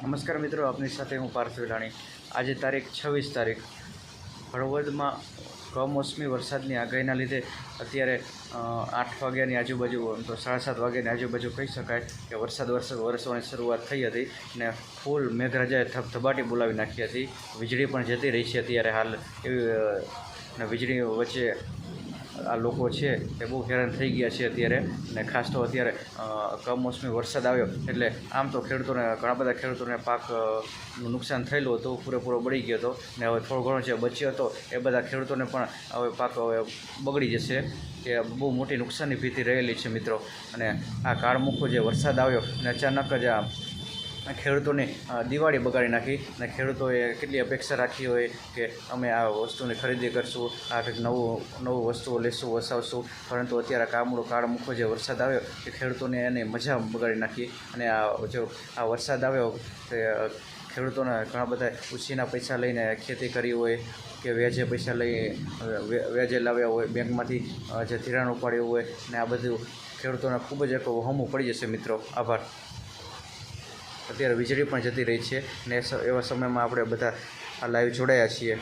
નમસ્કાર મિત્રો, આપની સાથે હું પાર્થ વેલાણી। આજે તારીખ 26 તારીખ હળવદમાં કમોસમી વરસાદની આગાહીના લીધે અત્યારે 8 વાગ્યાની આજુબાજુ તો 7:30 વાગ્યાની આજુબાજુ કહી શકાય કે વરસાદ વરસવાની શરૂઆત થઈ હતી ને ફૂલ મેઘરાજાએ ધબધબાટી બોલાવી નાખી હતી। વીજળી પણ જતી રહી છે અત્યારે હાલ એવી ને વીજળી વચ્ચે આ લોકો છે એ બહુ હેરાન થઈ ગયા છે અત્યારે ને ખાસ તો અત્યારે કમોસમી વરસાદ આવ્યો એટલે આમ તો ખેડૂતોને ઘણા બધા ખેડૂતોને પાકનું નુકસાન થયેલું હતું, પૂરેપૂરો બળી ગયો હતો ને હવે થોડો ઘણો જે બચ્યો હતો એ બધા ખેડૂતોને પણ હવે પાક હવે બગડી જશે કે બહુ મોટી નુકસાનની ભીતિ રહેલી છે મિત્રો। અને આ કાળમુખો જે વરસાદ આવ્યો અને અચાનક જ આ ખેડૂતોની દિવાળી બગાડી નાખી ને ખેડૂતોએ કેટલી અપેક્ષા રાખી હોય કે અમે આ વસ્તુની ખરીદી કરશું, આ કંઈક નવું વસ્તુઓ લેશું, વસાવશું, પરંતુ અત્યારે કાળમુખો જે વરસાદ આવ્યો એ ખેડૂતોને એની મજા બગાડી નાખી। અને આ વરસાદ આવ્યો તે ખેડૂતોને ઘણા બધા ઉછીના પૈસા લઈને ખેતી કરી હોય કે વ્યાજે લાવ્યા હોય, બેંકમાંથી જે ધિરાણ ઉપાડ્યું હોય ને આ બધું ખેડૂતોને ખૂબ જ એક વહોમું પડી જશે મિત્રો। આભાર। અત્યારે વીજળી પણ જતી રહી છે ને એવા સમયમાં આપણે બધા આ લાઈવ જોડાયા છીએ।